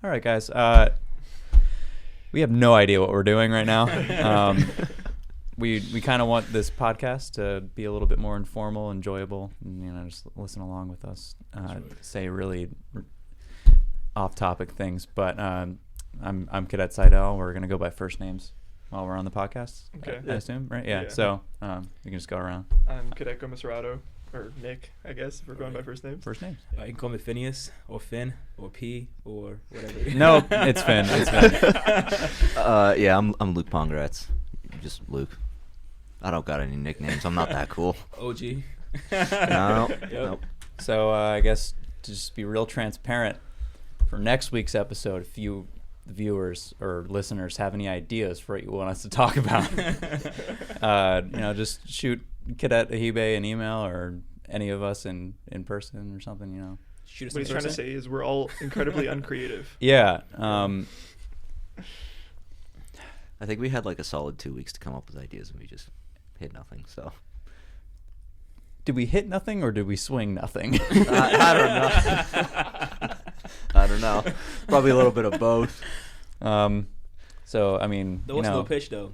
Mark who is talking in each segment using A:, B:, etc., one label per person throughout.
A: All right, guys. We have no idea what we're doing right now. We kind of want this podcast to be a little bit more informal, enjoyable, and just listen along with us. Say really off-topic things, but I'm Cadet Seidel. We're gonna go by first names while we're on the podcast.
B: Okay.
A: I assume, right? Yeah. So you can just go around.
B: I'm Cadet Commissarado, or Nick, I guess, if we're going by first names.
A: First names.
C: You can call me Phineas or Finn or P or whatever.
A: No, it's Finn. It's Finn.
D: Yeah, I'm Luke Pongratz. Just Luke. I don't got any nicknames. I'm not that cool.
C: OG.
D: No.
C: Yep.
D: Nope.
A: So I guess to just be real transparent, for next week's episode, if you viewers or listeners have any ideas for what you want us to talk about, just shoot Cadet Ahibe an email or any of us in person or something.
C: Shoot us
B: What he's trying to say is we're all incredibly uncreative.
A: Yeah.
D: I think we had like a solid 2 weeks to come up with ideas, and we just hit nothing. So
A: Did we hit nothing or did we swing nothing?
D: I don't know. I don't know. Probably a little bit of both.
A: So I mean,
C: There was no pitch though.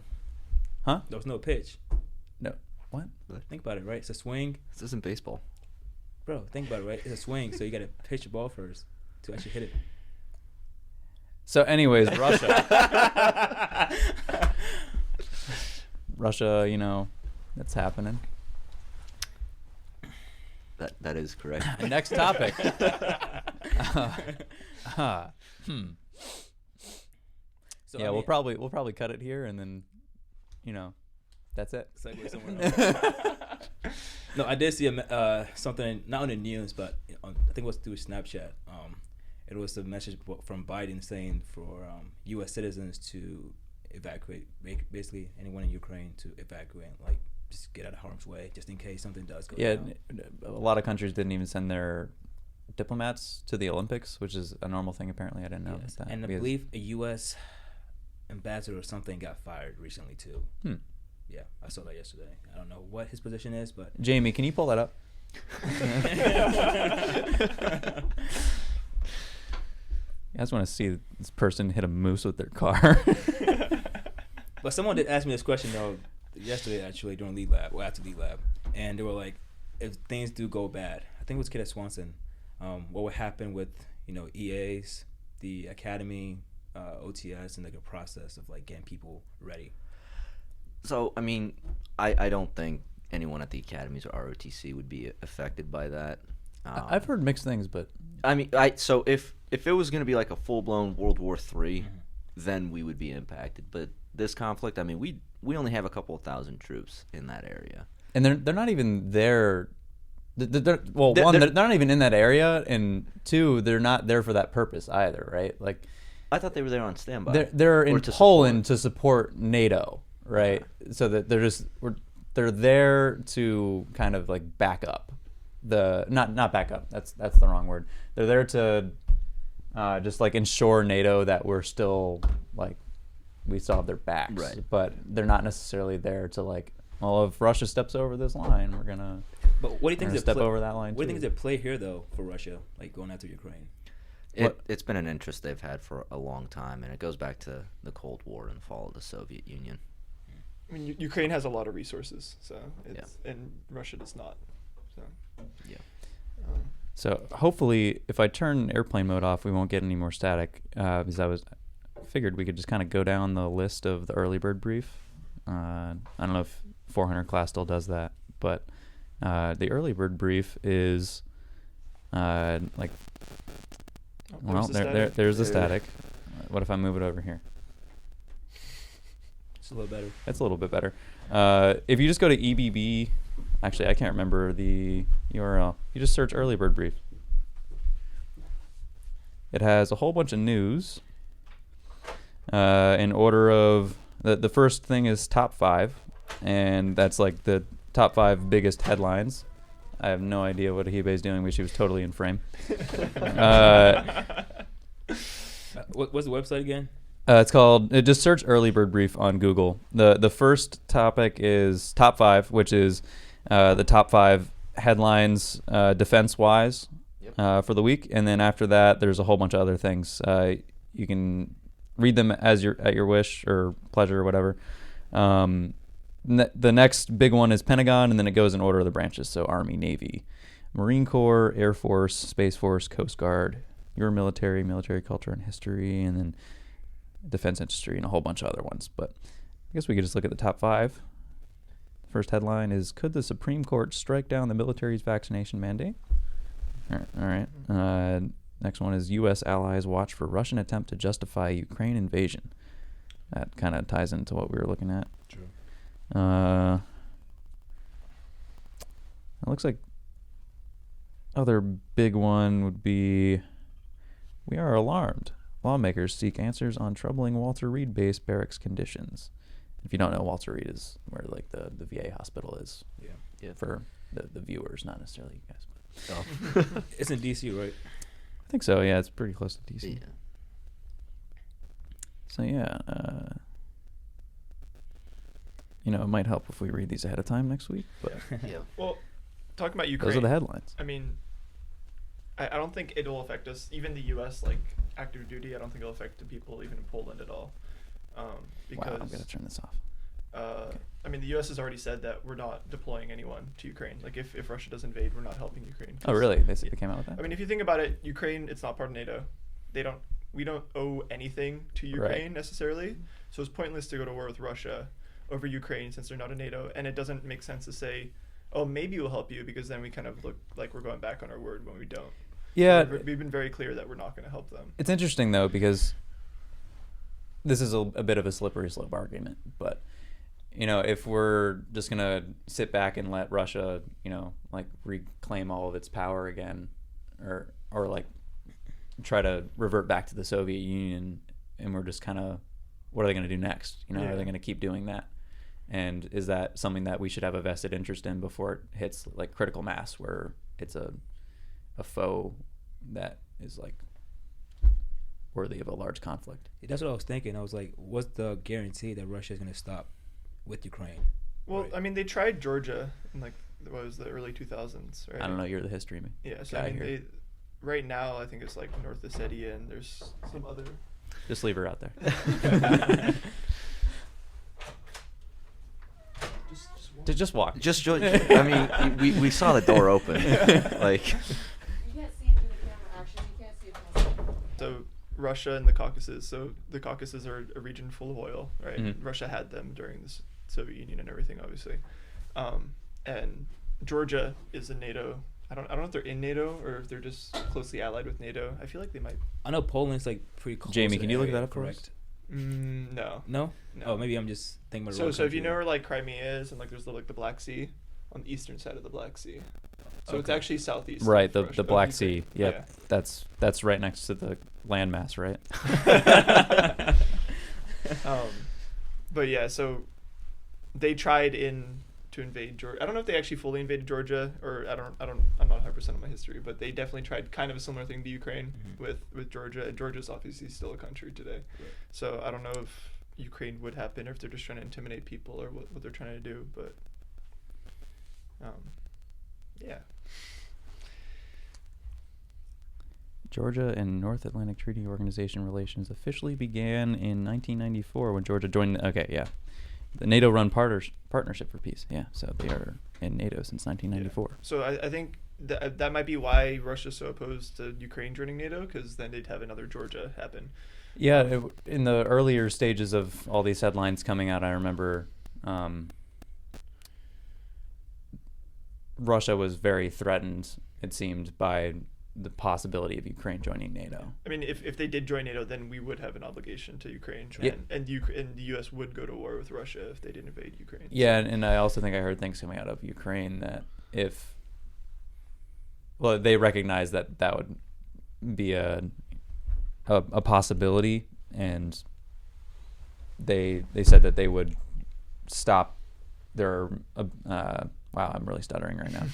A: Huh?
C: There was no pitch.
A: No. What?
C: Think about it, right? It's a swing.
D: This isn't baseball.
C: Bro, think about it, right? It's a swing, so you got to pitch the ball first to actually hit it.
A: So anyways, Russia. Russia, that's happening.
D: That is correct.
A: Next topic.
C: So,
A: Yeah, we'll probably cut it here and then, that's it.
C: segue somewhere else. No, I did see something not on the news, but I think it was through Snapchat. It was a message from Biden saying for U.S. citizens to evacuate, basically anyone in Ukraine to evacuate, like just get out of harm's way, just in case something does go down.
A: A lot of countries didn't even send their diplomats to the Olympics, which is a normal thing. Apparently, I didn't know
C: Yes.
A: that.
C: And I believe a U.S. ambassador or something got fired recently too. Yeah, I saw that yesterday. I don't know what his position is, but
A: Jamie, can you pull that up? I just want to see this person hit a moose with their car.
C: But someone did ask me this question though yesterday, actually during lead lab, or after lead lab, and they were like, if things do go bad, I think it was Cadet Swanson, what would happen with EAs, the academy, OTS, and like a process of like getting people ready.
D: So, I mean, I don't think anyone at the academies or ROTC would be affected by that.
A: I've heard mixed things, but
D: I mean, so if it was going to be like a full-blown World War III, then we would be impacted. But this conflict, I mean, we only have a couple of thousand troops in that area.
A: and they're not even there. They're not even in that area, and two, they're not there for that purpose either, right? Like,
D: I thought they were there on standby.
A: they're in
D: to
A: Poland to support NATO, right? So that they're there to kind of like back up not back up. That's the wrong word. They're there to just like ensure NATO that we still have their backs,
D: right?
A: But they're not necessarily there to like, well, if Russia steps over this line, we're gonna.
C: But what do you think is
A: step over that line?
C: What do you think is at play here though for Russia, like going after Ukraine?
D: It's been an interest they've had for a long time, and it goes back to the Cold War and the fall of the Soviet Union.
B: I mean, Ukraine has a lot of resources, and Russia does not. So.
D: Yeah.
A: So hopefully, if I turn airplane mode off, we won't get any more static. Because I figured we could just kind of go down the list of the early bird brief. I don't know if 400 class still does that, but the early bird brief is there's the static. What if I move it over here?
C: It's a little better.
A: That's a little bit better. If you just go to EBB, actually I can't remember the URL. You just search early bird brief. It has a whole bunch of news. In order of the first thing is top 5, and that's like the top 5 biggest headlines. I have no idea what Ahibe is doing, but she was totally in frame.
C: What's the website again?
A: It's called. Just search "Early Bird Brief" on Google. The first topic is top 5, which is the top 5 headlines defense-wise for the week, and then after that, there's a whole bunch of other things. You can read them at your wish or pleasure or whatever. The next big one is Pentagon, and then it goes in order of the branches. So Army, Navy, Marine Corps, Air Force, Space Force, Coast Guard, your military culture and history, and then defense industry and a whole bunch of other ones. But I guess we could just look at the top 5. First headline is, could the Supreme Court strike down the military's vaccination mandate? All right. Next one is, U.S. allies watch for Russian attempt to justify Ukraine invasion. That kind of ties into what we were looking at.
C: True.
A: It looks like other big one would be, we are alarmed. Lawmakers seek answers on troubling Walter Reed base barracks conditions. If you don't know, Walter Reed is where like the VA hospital is.
C: Yeah.
A: For the viewers, not necessarily you guys.
D: Oh.
C: It's in D.C., right?
A: I think so. Yeah, it's pretty close to DC.
D: Yeah.
A: So yeah, it might help if we read these ahead of time next week. But
D: Yeah.
B: Well, talking about Ukraine.
A: those are the headlines.
B: I mean, I don't think it'll affect us. Even the U.S. like active duty, I don't think it'll affect the people even in Poland at all. Because
A: Wow, I'm gonna turn this off.
B: I mean, the U.S. has already said that we're not deploying anyone to Ukraine. Like, if Russia does invade, we're not helping Ukraine.
A: Oh, really? They came out with that?
B: I mean, if you think about it, Ukraine, it's not part of NATO. We don't owe anything to Ukraine necessarily. So it's pointless to go to war with Russia over Ukraine since they're not a NATO. And it doesn't make sense to say, oh, maybe we'll help you, because then we kind of look like we're going back on our word when we don't.
A: Yeah.
B: We've been very clear that we're not going to help them.
A: It's interesting, though, because this is a bit of a slippery slope argument. But, if we're just going to sit back and let Russia, like reclaim all of its power again, or like try to revert back to the Soviet Union, and we're just kind of, what are they going to do next? Are they going to keep doing that? And is that something that we should have a vested interest in before it hits like critical mass, where it's a foe that is like worthy of a large conflict?
C: That's what I was thinking. I was like, what's the guarantee that Russia is going to stop with Ukraine?
B: Well,
C: Right.
B: I mean, they tried Georgia in like what was the early 2000s, right?
A: I don't know. You're the history man.
B: Yeah, so
A: guy
B: I mean,
A: here.
B: right now I think it's like North Ossetia, and there's some other.
A: Just leave her out there. Just walk.
D: Just I mean, we saw the door open. Like,
E: You can't see it through the camera, actually. You can't see it from the
B: So Russia and the Caucasus. So the Caucasus are a region full of oil, right?
A: Mhm.
B: Russia had them during the Soviet Union and everything, obviously. And Georgia is a NATO. I don't know if they're in NATO or if they're just closely allied with NATO. I feel like they might.
C: I know Poland's like pretty close.
A: Jamie,
C: to
A: can
C: the
A: you look
C: area,
A: that up for us?
C: correct?
B: No.
C: No?
B: No.
C: Oh, maybe I'm just thinking about.
B: So if you know where like Crimea is, and like there's the Black Sea, on the eastern side of the Black Sea. So it's
C: Okay.
B: actually southeast.
A: Right,
B: of
A: the
B: Russia-
A: Black
B: of
A: Sea.
B: Ukraine.
A: Yep, that's right next to the landmass, right?
B: Yeah. But yeah, so they tried to invade Georgia. I don't know if they actually fully invaded Georgia, or I'm not 100% on my history, but they definitely tried kind of a similar thing to Ukraine with Georgia. And Georgia's obviously still a country today.
C: Right.
B: So I don't know if Ukraine would happen, or if they're just trying to intimidate people, or what they're trying to do. But yeah.
A: Georgia and North Atlantic Treaty Organization relations officially began in 1994 when Georgia joined. Okay, yeah, the NATO-run Partnership for Peace. Yeah, so they are in NATO since 1994.
B: So I think that might be why Russia's so opposed to Ukraine joining NATO, because then they'd have another Georgia happen.
A: Yeah, in the earlier stages of all these headlines coming out, I remember Russia was very threatened, it seemed, by the possibility of Ukraine joining NATO.
B: I mean, if they did join NATO, then we would have an obligation to Ukraine,
A: Yeah.
B: and the U.S. would go to war with Russia if they did invade Ukraine.
A: Yeah, and I also think I heard things coming out of Ukraine that they recognize that would be a possibility, and they said that they would stop their wow, I'm really stuttering right now.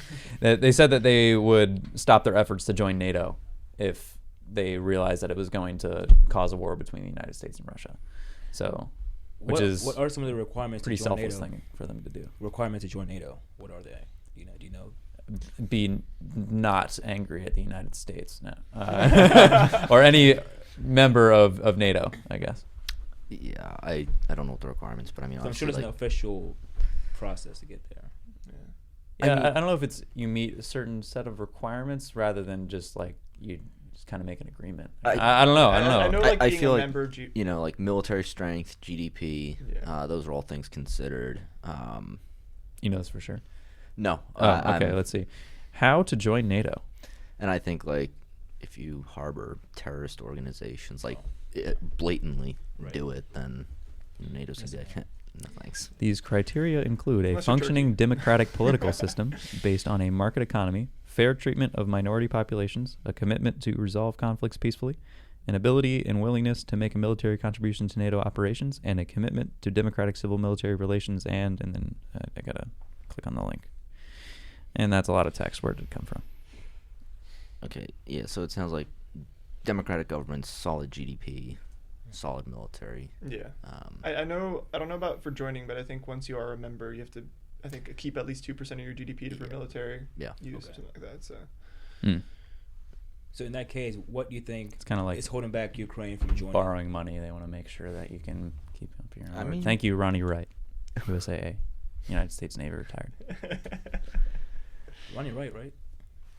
A: They said that they would stop their efforts to join NATO if they realized that it was going to cause a war between the United States and Russia. So, what
C: are some of the requirements
A: pretty
C: to join
A: selfless
C: NATO?
A: thing for them to do.
C: Requirements to join NATO. What are they? Do you know?
A: Be not angry at the United States, no, or any member of NATO, I guess.
D: Yeah, I don't know what the requirements, but I mean,
C: So I'm sure
D: honestly,
C: there's an official process to get there.
B: Yeah.
A: Yeah, I,
D: mean-
A: I don't know if it's you meet a certain set of requirements rather than just like you just kind of make an agreement. I don't know. I don't know.
B: I know, like,
D: I
B: being
D: feel
B: a
D: like,
B: member,
D: you know, like military strength, GDP,
B: Yeah.
D: those are all things considered.
A: You know this for sure.
D: No,
A: Okay,
D: I'm-
A: let's see. How to join NATO?
D: and I think like if you harbor terrorist organizations, like blatantly
C: Right.
D: do it, then NATO's gonna be like, no thanks.
A: These criteria include a
B: Unless you're
A: functioning
B: Turkey.
A: democratic political system based on a market economy, fair treatment of minority populations, a commitment to resolve conflicts peacefully, an ability and willingness to make a military contribution to NATO operations, and a commitment to democratic civil military relations. And then I gotta click on the link. And that's a lot of text. Where did it come from?
D: Okay, yeah. So it sounds like democratic governments, solid GDP, solid military.
B: Yeah.
D: Um,
B: I know. I don't know about for joining, but I think once you are a member, you have to, I think, keep at least 2% of your GDP for military
D: Yeah.
B: use,
C: Okay.
B: something like that. So
A: Hmm.
C: So in that case, what do you think
A: It's kind of like
C: is holding back Ukraine from joining?
A: borrowing money. They want to make sure that you can keep up your.
D: I mean-
A: Thank you, Ronnie Wright, USAA, United States Navy retired.
C: Ronnie Wright, right?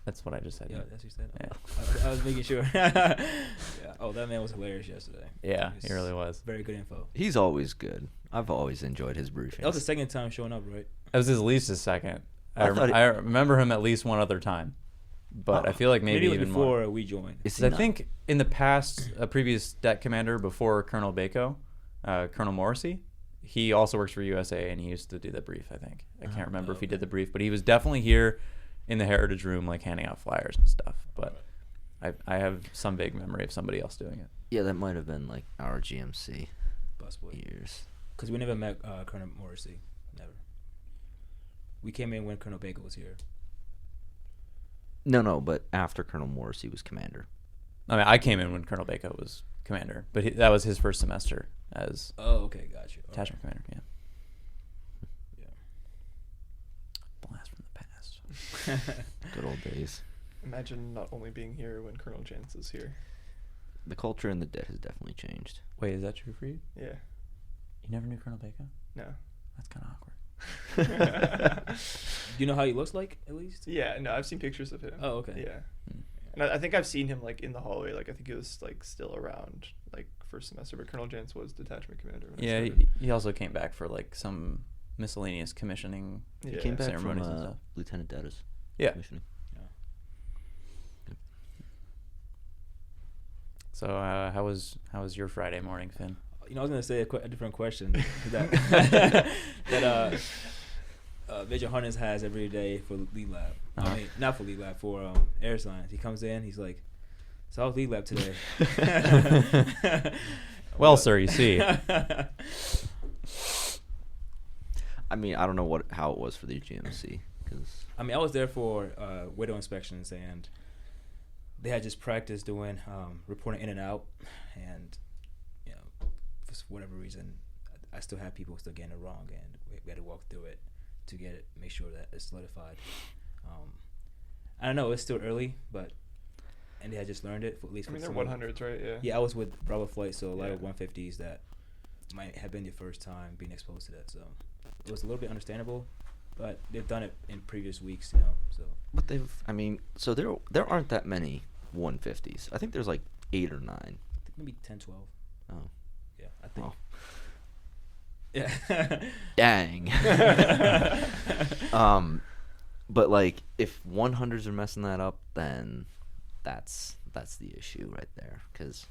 A: That's what I just said.
C: Yeah, that's what you said.
A: Yeah.
C: I was making sure. Yeah. Oh, that man was hilarious yesterday.
A: Yeah,
C: He
A: he really was.
C: Very good info.
D: he's always good. I've always enjoyed his
C: That was the
D: briefings.
C: second time showing up, right?
A: That was at least his second.
D: I thought
A: I remember him at least one other time, but I feel like maybe
C: it was
A: even
C: before
A: more.
C: we joined.
D: Is
A: 'Cause
D: he
A: I
D: not?
A: think in the past, a previous DET commander before Colonel Bako, Colonel Morrissey, he also works for USA and he used to do the brief. I think I can't remember if he did the brief, but he was definitely here in the Heritage Room, like handing out flyers and stuff. But I have some vague memory of somebody else doing it.
D: Yeah, that might have been like our GMC
C: Busboy.
D: years.
C: Because we never met Colonel Morrissey. Never. We came in when Colonel Baker was here.
D: No, but after Colonel Morrissey was commander.
A: I mean, I came in when Colonel Bako was commander, but that was his first semester as
C: Oh, okay, got you. All
A: detachment commander. Yeah,
C: right.
A: blast from the past.
C: Yeah.
D: Good old days.
B: imagine not only being here when Colonel Jantz is here.
D: The culture in the debt has definitely changed.
A: Wait, is that true for you?
B: Yeah.
A: You never knew Colonel Bako?
B: No.
A: That's kind of awkward.
C: Do you know how he looks like, at least?
B: Yeah. No, I've seen pictures of him.
C: Oh, okay.
B: Yeah.
A: Hmm.
B: And I think I've seen him like in the hallway. Like I think he was like still around like first semester, but Colonel Jantz was detachment commander. When I
A: Yeah,
B: started.
A: he also came back for like some miscellaneous commissioning.
D: He
B: Yeah.
D: came back from
A: ceremonies and stuff.
D: Lieutenant Dettis.
A: Yeah.
D: Commissioning.
A: So how was your Friday morning, Finn?
C: You know, I was gonna say a different question that Major Harness has every day for Lead Lab.
A: Uh-huh.
C: I mean, not for Lead Lab, for Air Science. He comes in, he's like, "So how was Lead Lab today?"
A: Well, sir, you see.
D: I mean, I don't know how it was for the GMC because
C: I mean, I was there for window inspections, and they had just practice doing reporting in and out, and you know, for whatever reason, I still had people still getting it wrong, and we had to walk through it to get it, make sure that it's solidified. I don't know, it's still early, but and they had just learned it for at least.
B: I mean,
C: for
B: they're
C: some of-
B: 100s, right? Yeah.
C: Yeah, I was with Bravo Flight, so a lot of
B: Yeah.
C: 150s that might have been your first time being exposed to that. So it was a little bit understandable, but they've done it in previous weeks, you know. So
D: but so there aren't that many 150s. I think there's like 8 or 9.
C: I think maybe 10, 12.
D: Oh,
C: Yeah, I think.
D: Oh.
C: Yeah.
D: dang. But like if 100s are messing that up, then that's the issue right there because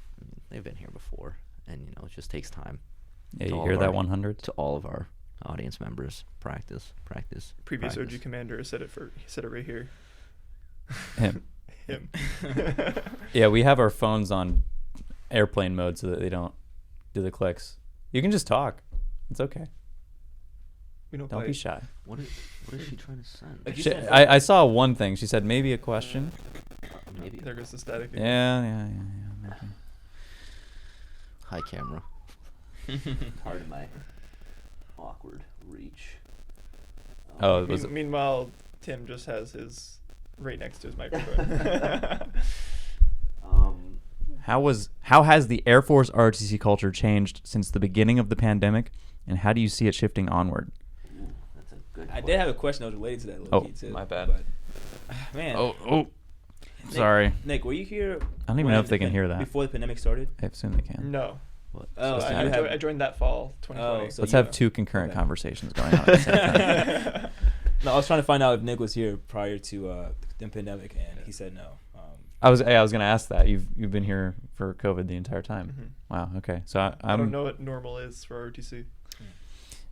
D: they've been here before, and you know it just takes time.
A: Yeah,
D: To
A: you
D: all
A: hear
D: of
A: that
D: our-
A: 100?
D: To all of our audience members, practice.
B: Previous
D: practice.
B: OG commander said it right here.
A: Him.
B: Him.
A: Yeah, we have our phones on airplane mode so that they don't do the clicks. You can just talk. It's okay.
B: We don't
A: Don't
B: play.
A: be shy.
D: What is she trying to send?
C: Like you
A: She,
C: said-
A: I saw one thing. She said maybe a question.
D: Maybe.
B: There goes the static.
A: Yeah. Maybe.
D: Hi, camera. Pardon my awkward reach.
A: Oh, was it?
B: Meanwhile, Tim just has his right next to his microphone.
A: How has the Air Force ROTC culture changed since the beginning of the pandemic, and how do you see it shifting onward?
D: That's a good
C: I did have a question that was related to that.
A: Oh,
C: Low-key too,
A: my bad.
C: But, man.
A: Oh, sorry.
C: Nick, were you here?
A: I don't even know if they can hear that.
C: Before the pandemic started.
A: I assume they can.
B: No.
D: What?
C: Oh,
B: So
C: so
B: I,
C: you have.
B: I joined that fall 2020.
C: Oh, so
A: Let's
C: you
A: have
C: know.
A: two concurrent
C: Okay.
A: conversations going on at the same time.
C: No, I was trying to find out if Nick was here prior to the pandemic, and he said no.
A: I was going to ask that. You've been here for COVID the entire time.
B: Mhm.
A: Wow. Okay. So
B: I
A: I'm.
B: don't know what normal is for ROTC.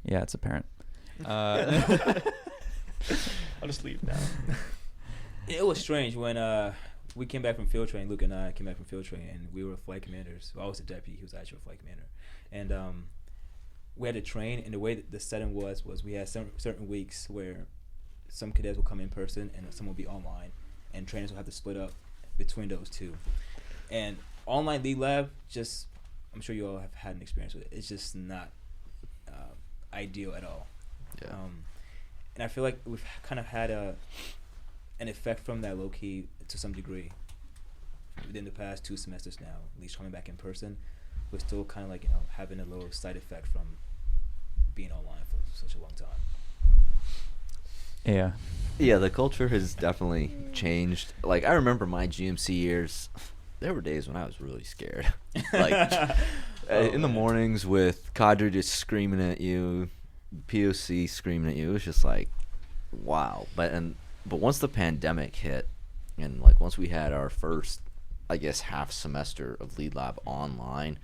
A: Yeah, it's apparent.
B: I'll just leave now.
C: It was strange when we came back from field training. Luke and I came back from field training, and we were flight commanders. Well, I was a deputy. He was actually a flight commander, and we had to train. And the way that the setting was we had certain weeks where some cadets would come in person and some would be online, and trainers would have to split up between those two. And online lead lab, just I'm sure you all have had an experience with it. It's just not ideal at all.
D: Yeah.
C: And I feel like we've kind of had an effect from that low key to some degree within the past 2 semesters now. At least coming back in person, we're still kind of like having a little side effect from being online for such a long time.
A: Yeah.
D: Yeah, the culture has definitely changed. Like, I remember my GMC years. There were days when I was really scared. Like, in the mornings with cadre just screaming at you, POC screaming at you. It was just like, wow. But once the pandemic hit, and like once we had our first, I guess, half semester of Lead Lab online,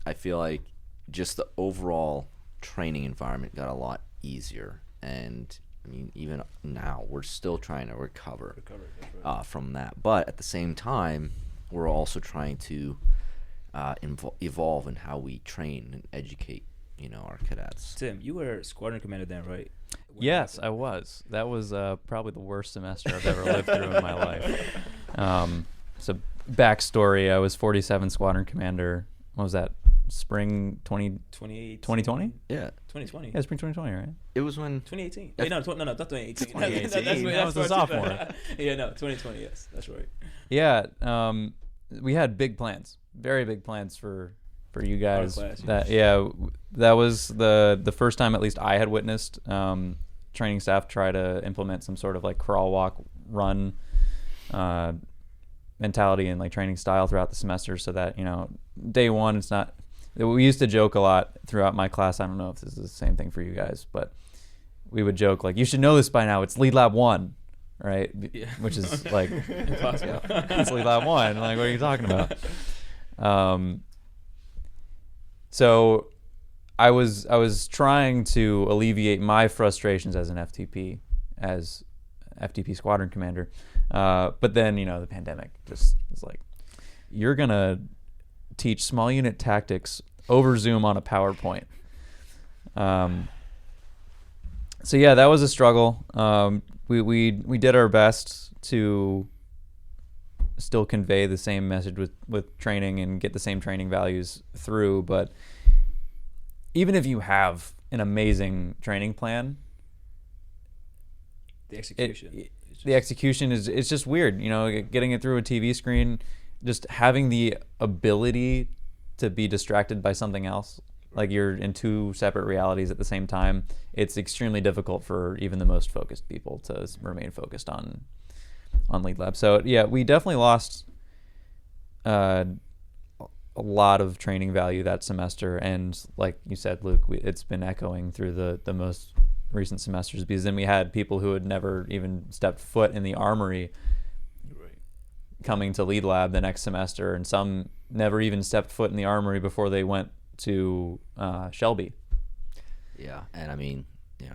D: I feel like just the overall training environment got a lot easier. And I mean, even now, we're still trying to recover
C: That's right.
D: from that. But at the same time, we're also trying to evolve in how we train and educate, our cadets.
C: Tim, you were squadron commander then, right?
A: Yes, I was. That was probably the worst semester I've ever lived through in my life. So backstory, I was 47 Squadron Commander. What was that? Spring 2020?
C: 2020?
D: Yeah,
C: 2020.
A: Yeah, spring 2020, right?
D: it was when
C: 2018.
D: That's-
C: Wait, no, not 2018.
A: 2018.
C: That's
A: I was a
C: what-
A: sophomore.
C: Yeah, no, 2020. Yes, that's right.
A: Yeah, we had big plans, very big plans for you guys.
C: class,
A: That was the first time at least I had witnessed training staff try to implement some sort of like crawl, walk, run mentality and like training style throughout the semester, so that day one it's not. We used to joke a lot throughout my class. I don't know if this is the same thing for you guys, but we would joke like, you should know this by now. It's Lead Lab 1, right?
C: Yeah.
A: Which is like
C: Impossible.
A: it's Lead Lab 1. Like, what are you talking about? So I was trying to alleviate my frustrations as an FTP, as FTP squadron commander. But then, the pandemic just was like, you're going to teach small unit tactics over Zoom on a PowerPoint. So yeah, that was a struggle. We did our best to still convey the same message with training and get the same training values through, but even if you have an amazing training plan,
C: The execution.
A: the execution it's just weird, getting it through a TV screen, just having the ability to be distracted by something else, like you're in two separate realities at the same time. It's extremely difficult for even the most focused people to remain focused on Lead Lab. So yeah, we definitely lost a lot of training value that semester, and like you said, Luke, it's been echoing through the most recent semesters, because then we had people who had never even stepped foot in the armory coming to Lead Lab the next semester, and some never even stepped foot in the armory before they went to Shelby.
D: Yeah, and I mean,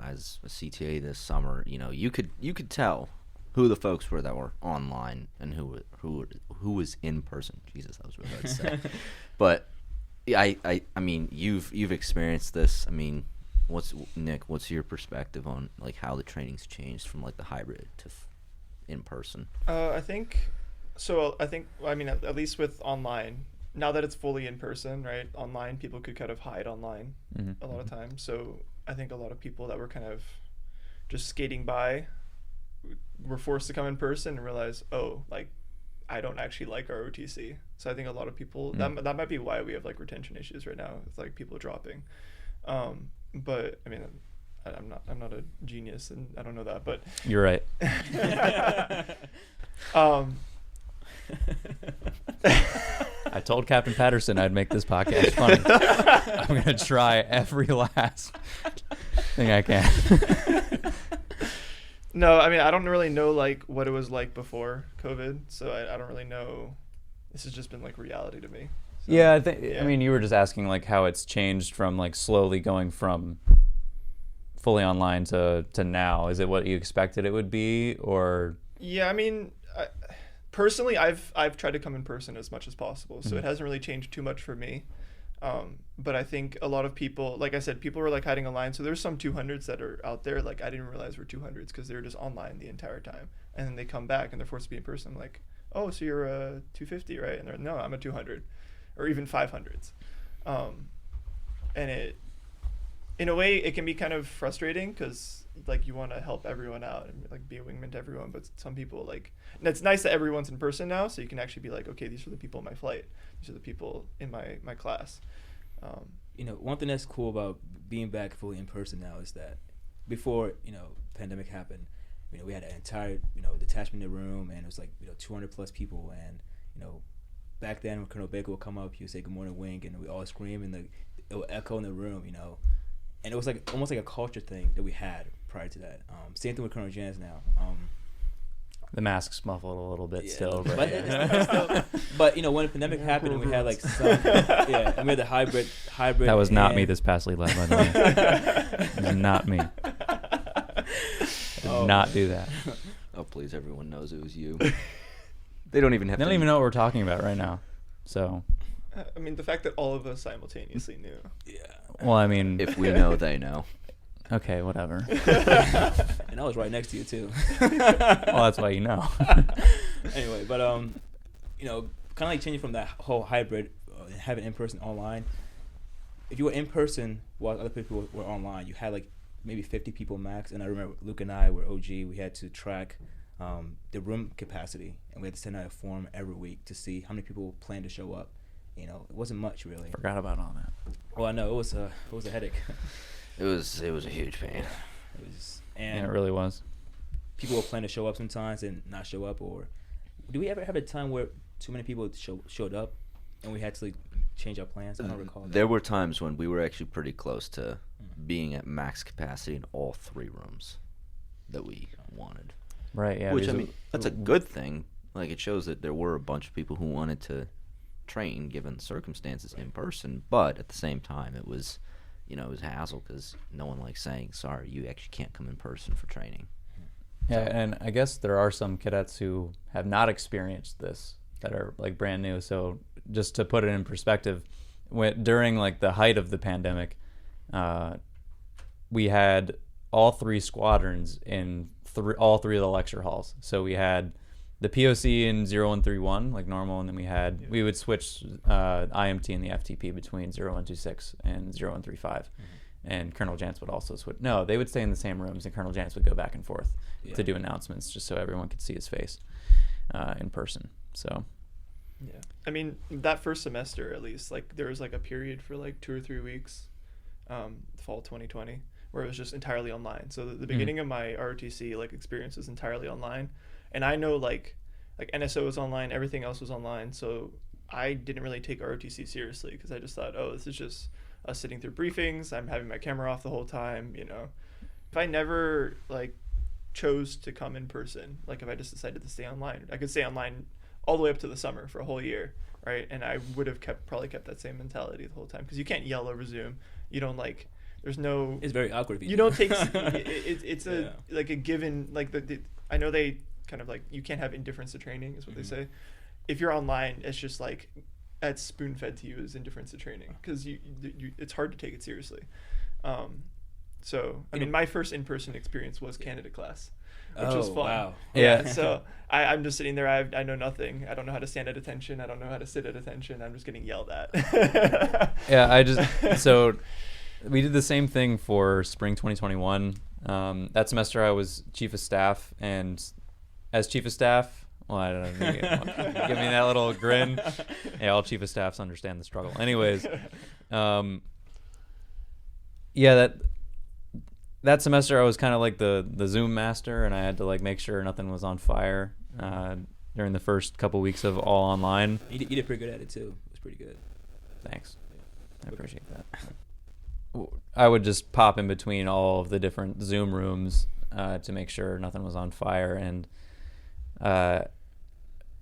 D: as a CTA this summer, you could tell who the folks were that were online and who was in person. Jesus, that was really hard to say. But yeah, I mean, you've experienced this. I mean, what's your perspective on like how the training's changed from like the hybrid to in person?
B: I think, at least with online, now that it's fully in person, right? Online, people could kind of hide online a lot of times. So I think a lot of people that were kind of just skating by were forced to come in person and realize, oh, like I don't actually like our OTC. So I think a lot of people
A: Mm.
B: that might be why we have like retention issues right now. It's like people dropping. But I mean, I'm not a genius, and I don't know that, but
A: You're right. I told Captain Patterson I'd make this podcast funny. I'm gonna try every last thing I can.
B: No, I mean, I don't really know like what it was like before COVID, so I don't really know. This has just been like reality to me. So,
A: Yeah, I think.
B: yeah.
A: I mean, you were just asking like how it's changed from like slowly going from fully online to now. Is it what you expected it would be, or?
B: Yeah, I mean, personally, I've tried to come in person as much as possible, so
A: Mhm.
B: it hasn't really changed too much for me. But I think a lot of people, like I said, people were like hiding online. So there's some 200s that are out there. Like I didn't realize were 200s because they were just online the entire time, and then they come back and they're forced to be in person. I'm like, oh, so you're a 250, right? And they're no, I'm a 200, or even 500s. And it, in a way, it can be kind of frustrating because like you want to help everyone out and like be a wingman to everyone, but some people like, and it's nice that everyone's in person now, so you can actually be like, okay, these are the people in my flight, these are the people in my class.
C: You know, one thing that's cool about being back fully in person now is that before, pandemic happened, we had an entire, detachment in the room, and it was like, 200 plus people. And, back then when Colonel Baker would come up, he would say, "Good morning, Wing," and we all scream, and it would echo in the room, And it was like almost like a culture thing that we had prior to that. Same thing with Colonel Jans now.
A: The mask's muffled a little bit still,
C: but,
A: but
C: but when the pandemic happened and we had like some, and we had the hybrid.
A: that was not me
C: and-
A: this past lead lab, by the way. It was not me. I did not do that.
D: Oh, please, everyone knows it was you. They don't even have
A: They
D: to
A: don't even know what we're talking about right now. So,
B: I mean, the fact that all of us simultaneously knew.
C: Yeah.
A: well, I mean,
D: If we know, they know.
A: okay, whatever.
C: And I was right next to you too.
A: Well, that's why you know.
C: Anyway, but kind of like changing from that whole hybrid, having in person online. If you were in person while other people were online, you had like maybe 50 people max. And I remember Luke and I were OG. We had to track the room capacity, and we had to send out a form every week to see how many people planned to show up. It wasn't much really.
A: Forgot about all that.
C: Well, I know it was a headache.
D: It was a huge pain.
C: It was,
A: Yeah,
C: and
A: it really was.
C: people will plan to show up sometimes and not show up. Or do we ever have a time where too many people showed up and we had to like, change our plans? I don't recall.
D: There were times when we were actually pretty close to being at max capacity in all three rooms that we wanted.
A: Right, yeah.
D: Which, I
A: because
D: mean, that's a good thing. Like, it shows that there were a bunch of people who wanted to train given the circumstances in person. But at the same time, it was, it was a hassle because no one likes saying, sorry, you actually can't come in person for training.
A: Yeah, and I guess there are some cadets who have not experienced this that are like brand new. So just to put it in perspective, during like the height of the pandemic, we had all three squadrons in all three of the lecture halls. So we had the POC in 0131 like normal, and then we would switch IMT and the FTP between 0126 and 0135. And Colonel Jantz would also switch. No, they would stay in the same rooms, and Colonel Jantz would go back and forth to do announcements, just so everyone could see his face in person. So,
B: Yeah. I mean, that first semester, at least, like there was like a period for like 2 or 3 weeks, fall 2020, where it was just entirely online. So the beginning of my ROTC like experience was entirely online, and I know like NSO was online, everything else was online. So I didn't really take ROTC seriously because I just thought, oh, this is just us sitting through briefings. I'm having my camera off the whole time, If I never like chose to come in person, like if I just decided to stay online, I could stay online all the way up to the summer for a whole year, right? And I would have probably kept that same mentality the whole time, because you can't yell over Zoom. You don't like. There's no.
C: It's very awkward. If
B: You don't take. It's
C: Yeah.
B: like a given. Like I know they kind of like you can't have indifference to training is what they say. If you're online, it's just like that's spoon fed to you as indifference to training, because you it's hard to take it seriously. So I mean, my first in-person experience was Canada class, which was fun.
C: Wow.
A: Yeah.
B: So I'm just sitting there. I know nothing. I don't know how to stand at attention. I don't know how to sit at attention. I'm just getting yelled at.
A: yeah, so we did the same thing for spring 2021. That semester I was chief of staff, and as chief of staff, Well, I don't know. Give me that little grin. Yeah, all chief of staffs understand the struggle. Anyways, yeah, that semester I was kind of like the Zoom master, and I had to like make sure nothing was on fire during the first couple weeks of all online.
C: You did pretty good at it too. It was pretty good.
A: Thanks. I appreciate that. I would just pop in between all of the different Zoom rooms to make sure nothing was on fire, and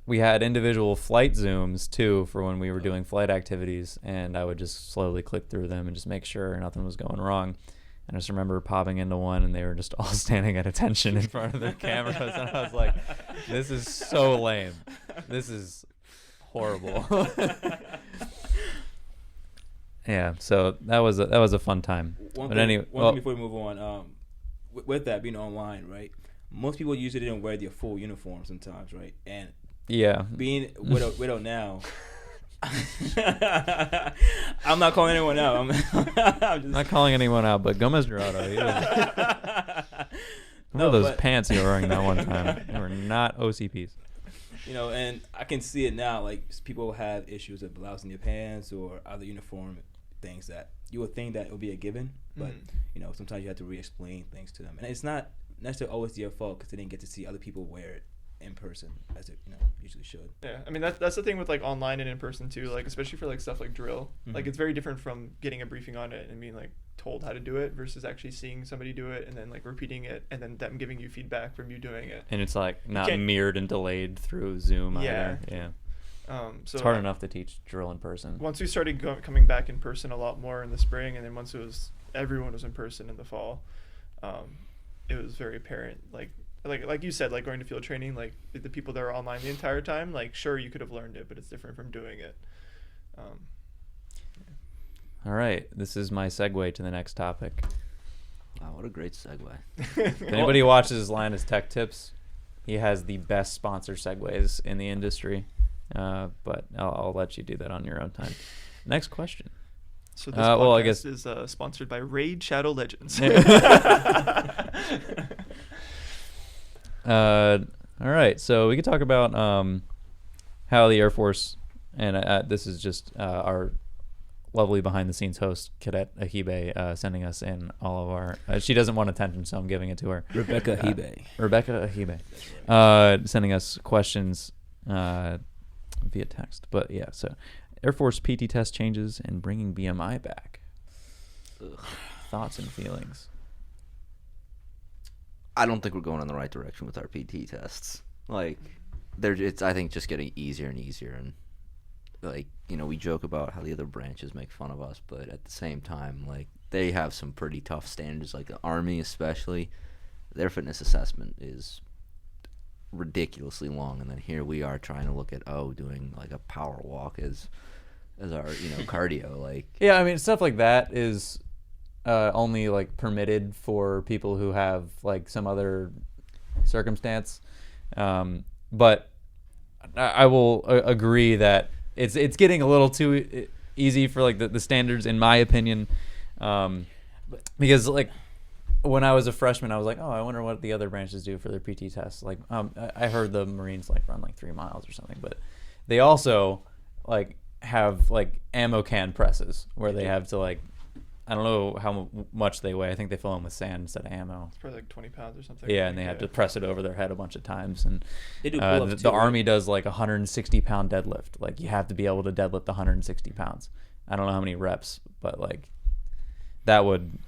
A: we had individual flight Zooms too for when we were doing flight activities, and I would just slowly click through them and just make sure nothing was going wrong. And I just remember popping into one, and they were just all standing at attention in front of their cameras, and I was like, "This is so lame. This is horrible." Yeah, so that was a fun time.
C: One
A: But
C: thing,
A: anyway,
C: one
A: well,
C: thing before we move on, with that being online, right? Most people usually didn't wear their full uniform sometimes, right? And
A: yeah,
C: being widow now, I'm not calling anyone out. I'm just
A: not calling anyone out, but Gomez Dorado, he was, remember those pants you were wearing that one time? They were not OCPs.
C: You know, and I can see it now. Like people have issues with blouse in their pants or other uniform things that you would think that it would be a given, but you know, sometimes you have to re-explain things to them, and it's not necessarily always their fault because they didn't get to see other people wear it in person as it usually should.
B: Yeah, I mean that's the thing with like online and in person too. Like especially for like stuff like drill, like it's very different from getting a briefing on it and being like told how to do it versus actually seeing somebody do it and then like repeating it and then them giving you feedback from you doing it.
A: And it's like not mirrored and delayed through Zoom either. Yeah.
B: So
A: it's hard enough to teach drill in person.
B: Once we started coming back in person a lot more in the spring, and then once everyone was in person in the fall, it was very apparent. Like you said, like going to field training, like the people that are online the entire time, like sure you could have learned it, but it's different from doing it.
A: All right, this is my segue to the next topic.
D: Wow, what a great segue.
A: If anybody watches Linus Tech Tips, he has the best sponsor segues in the industry. But I'll let you do that on your own time. Next question.
B: So this
A: well, I
B: podcast
A: guess
B: is sponsored by Raid Shadow Legends.
A: All right, so we could talk about how the Air Force, and this is just our lovely behind-the-scenes host, Cadet Ahibe, sending us in all of our... she doesn't want attention, so I'm giving it to her.
C: Rebecca Ahibe.
A: Rebecca Ahibe. Sending us questions via text. But yeah, so Air Force PT test changes and bringing BMI back.
D: Ugh.
A: Thoughts and feelings.
D: I don't think we're going in the right direction with our PT tests. Like, it's I think just getting easier and easier, and like, you know, we joke about how the other branches make fun of us, but at the same time, like, they have some pretty tough standards. Like the Army, especially, their fitness assessment is ridiculously long, and then here we are trying to look at doing like a power walk as our cardio. Like,
A: yeah, I mean, stuff like that is only like permitted for people who have like some other circumstance, but I will agree that it's getting a little too easy for like the standards, in my opinion, because like when I was a freshman, I was like, oh, I wonder what the other branches do for their PT tests. Like, I heard the Marines like run like 3 miles or something, but they also like have like ammo can presses where they have to like, I don't know how much they weigh. I think they fill them with sand instead of ammo.
B: It's probably like 20 pounds or something.
A: Yeah, and they have to press it over their head a bunch of times. And
C: They do pull-ups
A: the
C: too, right?
A: Army does like 160-pound deadlift. Like, you have to be able to deadlift 160 pounds. I don't know how many reps, but like that would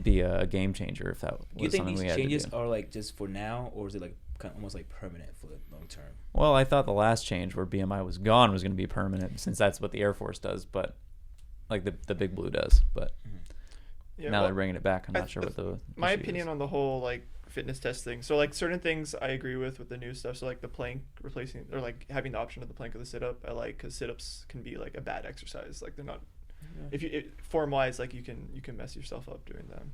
A: be a game changer if that was
C: Do you think
A: something we
C: these
A: had
C: changes
A: to do.
C: are like just for now, or is it like kind of almost like permanent for the long term?
A: Well, I thought the last change where BMI was gone was going to be permanent, since that's what the Air Force does, but like the Big Blue does. But
B: Yeah,
A: now
B: well,
A: they're bringing it back. I'm not sure what the
B: my
A: issue
B: opinion
A: is.
B: on the whole like fitness test thing. So like certain things I agree with the new stuff. So like the plank replacing, or like having the option of the plank or the sit up, I like, because sit ups can be like a bad exercise. Like they're not, if you form wise, like you can mess yourself up doing them,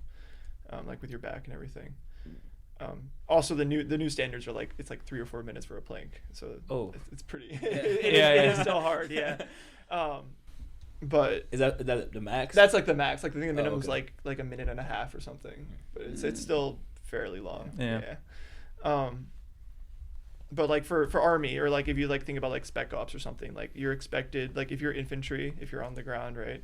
B: like with your back and everything. Also the new standards are like, it's like 3 or 4 minutes for a plank. So it's pretty. It is still hard. Yeah. But
C: Is that the max?
B: that's like the max. Like I think the minimum's
C: okay.
B: like a minute and a half or something. But it's still fairly long.
A: Yeah.
B: But like for army, or like if you like think about like spec ops or something, like you're expected, like if you're infantry, if you're on the ground, right,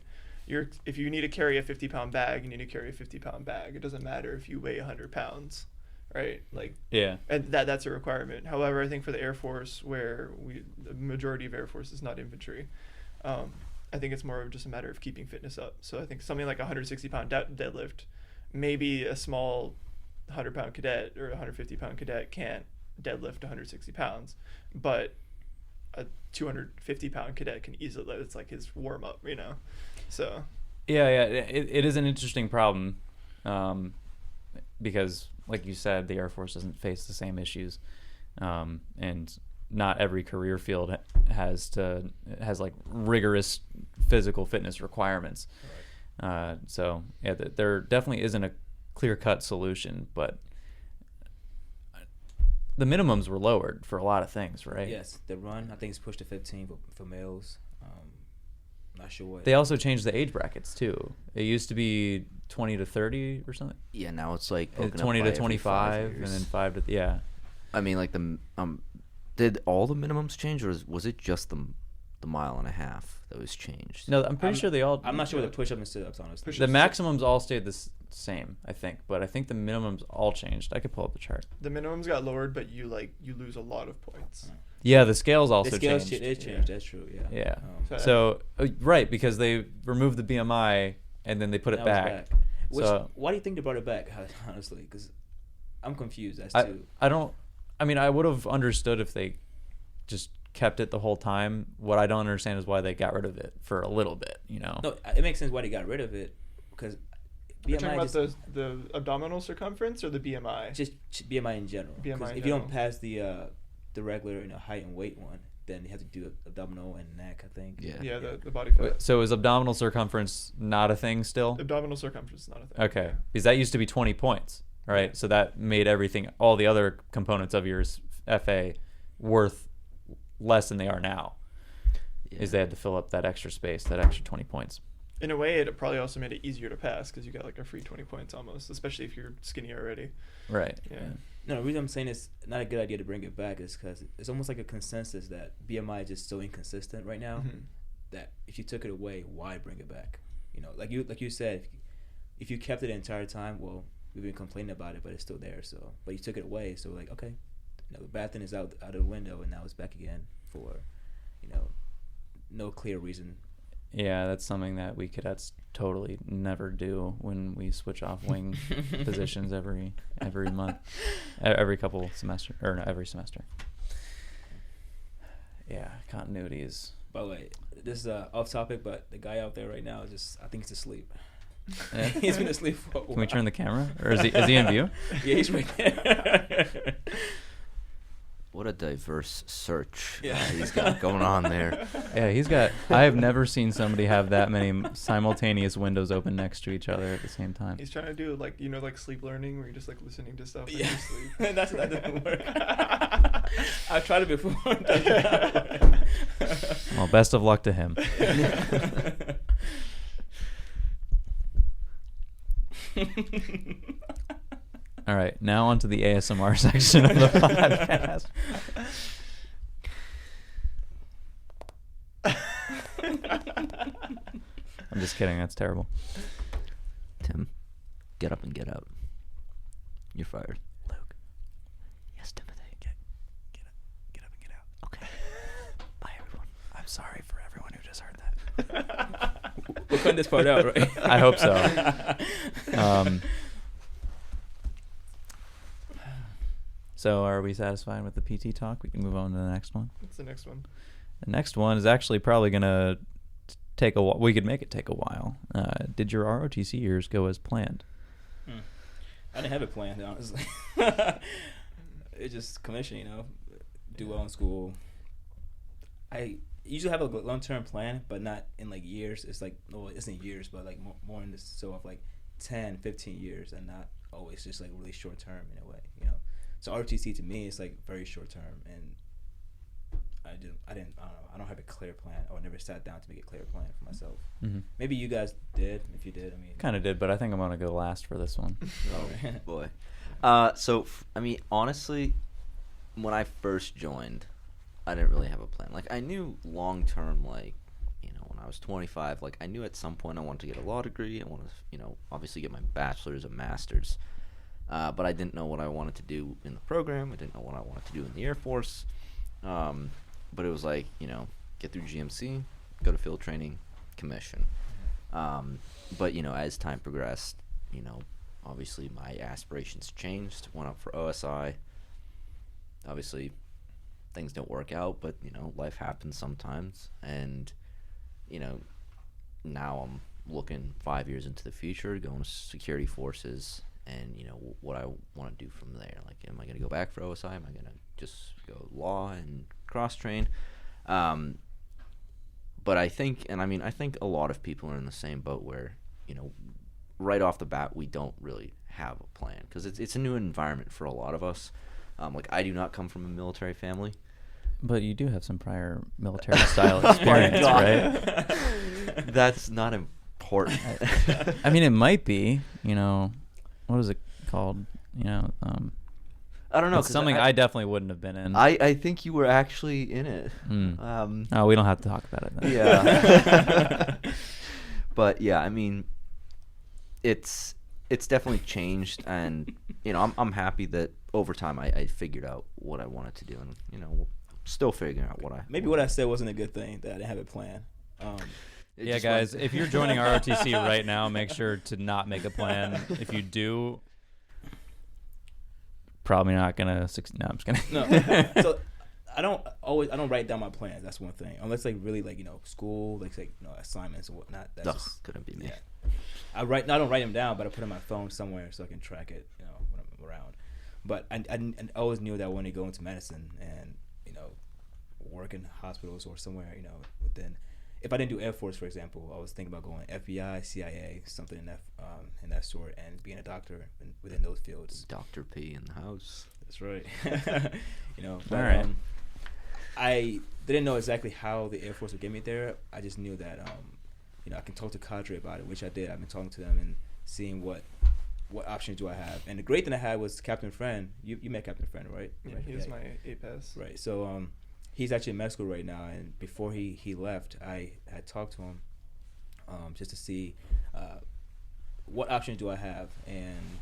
B: if you need to carry a 50-pound bag, you need to carry a 50-pound bag. It doesn't matter if you weigh 100 pounds, right? Like,
A: Yeah.
B: and that's a requirement. However, I think for the Air Force, where the majority of Air Force is not infantry, I think it's more of just a matter of keeping fitness up. So I think something like a 160-pound deadlift, maybe a small 100-pound cadet or a 150-pound cadet can't deadlift 160 pounds, but a 250-pound cadet can easily. It's like his warm up, you know. So
A: Yeah, it is an interesting problem, because, like you said, the Air Force doesn't face the same issues, and not every career field has like rigorous physical fitness requirements. So yeah, there definitely isn't a clear-cut solution, but the minimums were lowered for a lot of things, right?
C: Yes, the run I think is pushed to 15 for males. Not sure what.
A: They also changed the age brackets too. It used to be 20 to 30 or something.
D: Yeah, now it's like poking up
A: 20
D: by
A: to
D: every
A: 25,
D: 5
A: and then
D: years.
A: 5 to yeah.
D: I mean, like did all the minimums change, or was it just the mile and a half that was changed?
A: No, I'm pretty sure they all.
C: I'm not sure what the push-up and sit-ups, honestly.
B: Push-
A: The maximums all stayed the same, I think, but I think the minimums all changed. I could pull up the chart.
B: the minimums got lowered, but you lose a lot of points.
A: Yeah, the scales also
C: The scales
A: changed.
C: is changed. That's true. Yeah.
A: Yeah.
B: So-
A: So right, because they removed the BMI and then they put it
C: That was
A: back.
C: Which,
A: So-
C: why do you think they brought it back? Honestly, because I'm confused as
A: I
C: to.
A: don't. I mean, I would have understood if they just kept it the whole time. What I don't understand is why they got rid of it for a little bit. You know.
C: No, it makes sense why they got rid of it, because
B: You're talking
C: BMI
B: about
C: just
B: the abdominal circumference or the BMI?
C: just BMI in general. 'Cause
B: BMI in
C: if you don't
B: general.
C: pass the regular height and weight one, then you have to do abdominal and neck. I think.
D: Yeah.
B: Yeah, the body fat.
A: So is abdominal circumference not a thing still?
B: Abdominal circumference is not a thing.
A: Okay, because that used to be 20 points, right? So that made everything, all the other components of your FA, worth less than they are now.
D: Yeah.
A: Is they had to fill up that extra space, that extra 20 points.
B: In a way, it probably also made it easier to pass because you got like a free 20 points almost, especially if you're skinny already.
A: Right.
B: Yeah.
C: No, the reason I'm saying it's not a good idea to bring it back is because it's almost like a consensus that BMI is just so inconsistent right now
B: Mhm.
C: that if you took it away, why bring it back? You know, like you said, if you kept it the entire time, well, we've been complaining about it, but it's still there. So, but you took it away, so like, okay, the bad thing is out of the window, and now it's back again for, no clear reason.
A: Yeah, that's something that we cadets totally never do when we switch off wing positions every month, every couple semester, or no, every semester. Yeah, continuity is.
C: By the way, this is off topic, but the guy out there right now is I think he's asleep.
A: Yeah.
C: He's been asleep for a while.
A: Can we turn the camera, or is he in view?
C: Yeah, he's right there.
D: What a diverse search
C: Yeah.
D: he's got going on there.
A: Yeah, he's got. I have never seen somebody have that many simultaneous windows open next to each other at the same time.
B: He's trying to do like like sleep learning where you're just like listening to stuff.
C: Yeah,
B: And you sleep.
C: that doesn't work. I've tried it before. It doesn't work.
A: Well, best of luck to him. All right, now on to the ASMR section of the podcast. I'm just kidding. That's terrible.
D: Tim, get up and get out. You're fired.
A: Luke. Yes, Timothy. Get up and get out.
D: Okay. Bye, everyone.
A: I'm sorry for everyone who just heard that.
C: We'll cut this part out, right?
A: I hope so. So are we satisfied with the PT talk? We can move on to the next one.
B: What's the next one?
A: The next one is actually probably going to take a while. We could make it take a while. Did your ROTC years go as planned?
C: I didn't have it planned, honestly. It's just commission, do well in school. I usually have a long-term plan, but not in like years. It's like, no, it's in years, but like more in this, so of like 10, 15 years, and not always just like really short-term in a way, So ROTC to me is like very short-term, and I don't know. I don't have a clear plan, or never sat down to make a clear plan for myself.
A: Mm-hmm.
C: Maybe you guys did. If you did, I mean,
A: Kind of did, but I think I'm going to go last for this one.
D: Oh, boy. Honestly, when I first joined, I didn't really have a plan. Like, I knew long term, like, when I was 25, like, I knew at some point I wanted to get a law degree. I wanted to, obviously get my bachelor's and master's. But I didn't know what I wanted to do in the program. I didn't know what I wanted to do in the Air Force. But it was like, get through GMC, go to field training, commission. But, as time progressed, obviously my aspirations changed, went up for OSI. Obviously, things don't work out, but, life happens sometimes. And, now I'm looking 5 years into the future, going to security forces, and, what I want to do from there. Like, am I going to go back for OSI? Am I going to just go law and cross-train? But I think a lot of people are in the same boat where, right off the bat, we don't really have a plan because it's a new environment for a lot of us. Like, I do not come from a military family.
A: But you do have some prior military style experience, right?
D: That's not important.
A: I mean, it might be, what is it called?
D: I don't know.
A: It's something I definitely wouldn't have been in.
D: I think you were actually in it.
A: Oh, we don't have to talk about it then.
D: Yeah. But yeah, I mean, it's definitely changed, and I'm happy that over time I figured out what I wanted to do, and still figuring out what I
C: maybe what I said wasn't a good thing, that I didn't have a plan.
A: Yeah, guys, if you're joining ROTC right now, make sure to not make a plan. If you do, probably not gonna succeed. No, I'm just kidding.
C: No, so I don't write down my plans. That's one thing. Unless really school, assignments and whatnot. That's just,
D: couldn't be me.
C: Yeah. I don't write them down, but I put them on my phone somewhere so I can track it, when I'm around. But I always knew that I wanted to go into medicine and work in hospitals or somewhere, within. If I didn't do Air Force, for example, I was thinking about going FBI, CIA, something in that sort, and being a doctor within those fields.
D: Dr. P in the house.
C: That's right.
A: All right.
C: I didn't know exactly how the Air Force would get me there. I just knew that I can talk to cadre about it, which I did. I've been talking to them and seeing what options do I have. And the great thing I had was Captain Friend. You met Captain Friend, right?
B: Yeah, he was my APAS.
C: Right. So he's actually in med school right now, and before he left, I had talked to him just to see what options do I have and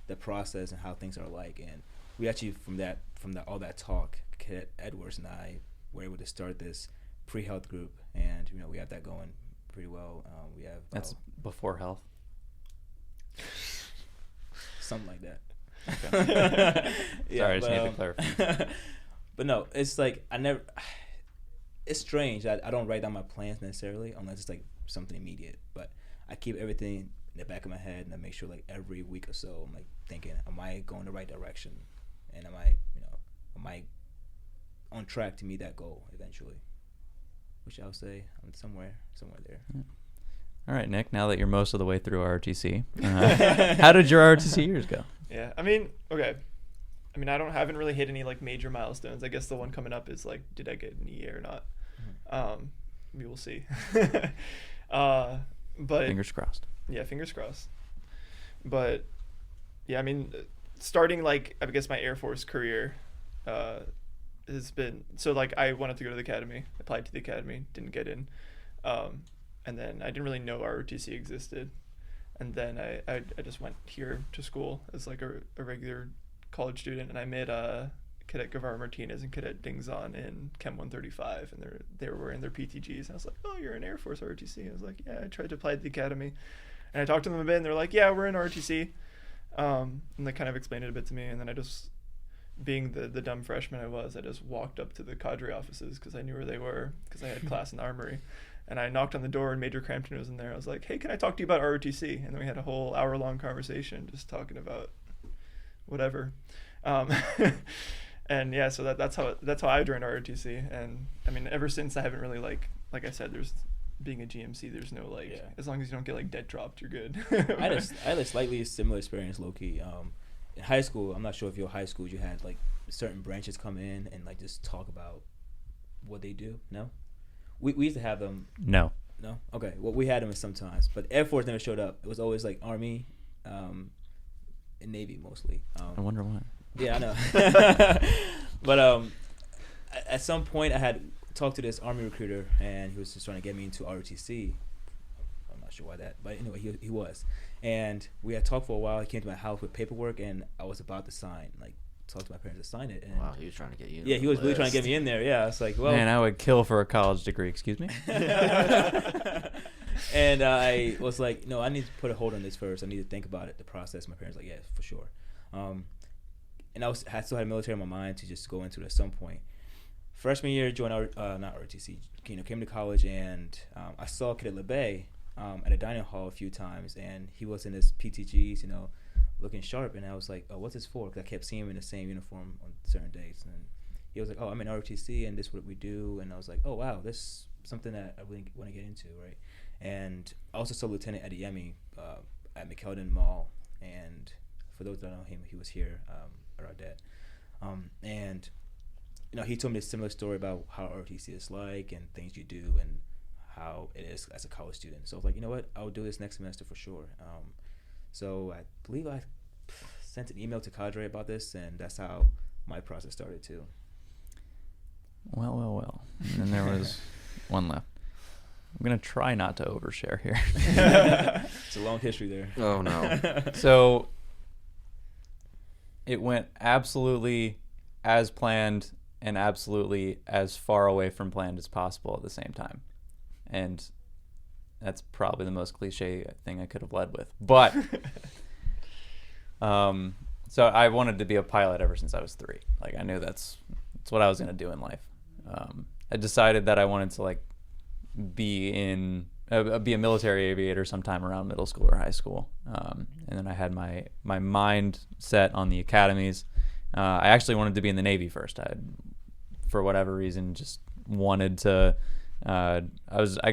C: the process and how things are like. And we actually from all that talk, Cadet Edwards and I were able to start this pre-health group, and we have that going pretty well. We have
A: That's before health.
C: Something like that.
A: Okay.
C: Yeah,
A: Sorry, I just need to clarify.
C: But no, it's it's strange. I don't write down my plans necessarily unless it's something immediate. But I keep everything in the back of my head, and I make sure every week or so I'm thinking, am I going the right direction? And am I on track to meet that goal eventually? Which I'll say I'm somewhere there.
A: Yeah. All right, Nick, now that you're most of the way through ROTC, how did your ROTC years go?
B: Yeah, okay. I haven't really hit any major milestones. I guess the one coming up is did I get an EA or not? Mm-hmm. We will see. But
A: fingers crossed.
B: Yeah, fingers crossed. But yeah, starting I guess my Air Force career has been I wanted to go to the academy, applied to the academy, didn't get in, and then I didn't really know ROTC existed, and then I just went here to school as a regular college student, and I met Cadet Guevara Martinez and Cadet Dingzon in Chem 135, and they were wearing their PTGs, and I was like, oh, you're in Air Force ROTC. I was like, yeah, I tried to apply to the academy, and I talked to them a bit, and they're like, yeah, we're in ROTC, and they kind of explained it a bit to me, and then I just, being the dumb freshman I was, I just walked up to the cadre offices because I knew where they were because I had class in the armory, and I knocked on the door, and Major Crampton was in there. I was like, hey, can I talk to you about ROTC? And then we had a whole hour-long conversation just talking about whatever. And yeah, so that's how I joined ROTC, and ever since I haven't really like I said, there's being a GMC, there's no as long as you don't get debt dropped, you're good.
C: I had a slightly similar experience, low-key. In high school, I'm not sure if your high schools you had certain branches come in and just talk about what they do. No, we used to have them.
A: No.
C: Okay. Well, we had them sometimes, but Air Force never showed up. It was always Army, and Navy mostly.
A: I wonder why.
C: Yeah, I know. But at some point I had talked to this Army recruiter, and he was just trying to get me into ROTC. I'm not sure why that, but anyway, he was. And we had talked for a while. He came to my house with paperwork, and I was about to sign, like, talk to my parents to sign it. And
D: Wow, he was trying to get you.
C: yeah, he was really trying to get me in there. Yeah, it's like, well,
A: Man, I would kill for a college degree. Excuse me.
C: And I was like, no, I need to put a hold on this first. I need to think about it, the process. My parents were like, yeah, for sure. And I still had military in my mind to just go into it at some point. Freshman year, joined not ROTC, came to college, and I saw Kid LeBay at a dining hall a few times, and he was in his PTGs, looking sharp, and I was like, oh, what's this for? Because I kept seeing him in the same uniform on certain days, and he was like, oh, I'm in ROTC, and this is what we do, and I was like, oh, wow, this is something that I really want to get into, right? And I also saw Lieutenant Adeyemi at McKeldin Mall, and for those that don't know him, he was here at our dad, and he told me a similar story about how ROTC is like and things you do and how it is as a college student. So I was like, you know what, I'll do this next semester for sure. So I believe I sent an email to Cadre about this, and that's how my process started too.
A: Well. And then there was one left. I'm going to try not to overshare here.
C: It's a long history there.
D: Oh no.
A: So it went absolutely as planned and absolutely as far away from planned as possible at the same time. And that's probably the most cliche thing I could have led with. But so I wanted to be a pilot ever since I was 3. Like, I knew that's what I was going to do in life. I decided that I wanted to be a military aviator sometime around middle school or high school. And then I had my mind set on the academies. I actually wanted to be in the Navy first. I, for whatever reason, just wanted to. I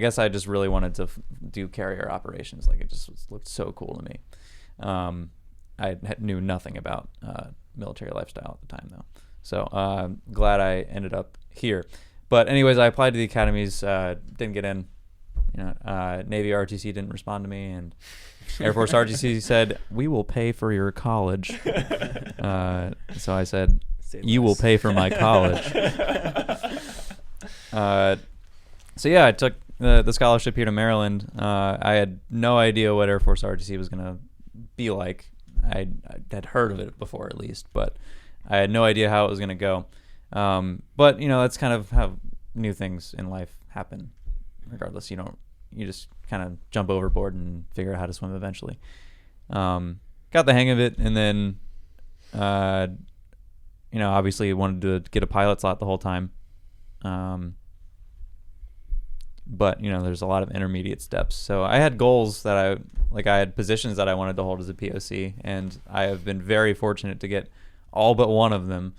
A: guess I just really wanted to do carrier operations. Like, it just looked so cool to me. I knew nothing about military lifestyle at the time, though. So glad I ended up here. But anyways, I applied to the academies, didn't get in. Navy ROTC didn't respond to me, and Air Force ROTC said, "We will pay for your college." So I said, "You will pay for my college." So yeah, I took the scholarship here to Maryland. I had no idea what Air Force ROTC was gonna be like. I had heard of it before, at least, but I had no idea how it was gonna go. But that's kind of how new things in life happen. Regardless, you just kind of jump overboard and figure out how to swim eventually. Got the hang of it, and then obviously wanted to get a pilot slot the whole time. But there's a lot of intermediate steps. So I had goals that I had positions that I wanted to hold as a POC, and I have been very fortunate to get all but one of them.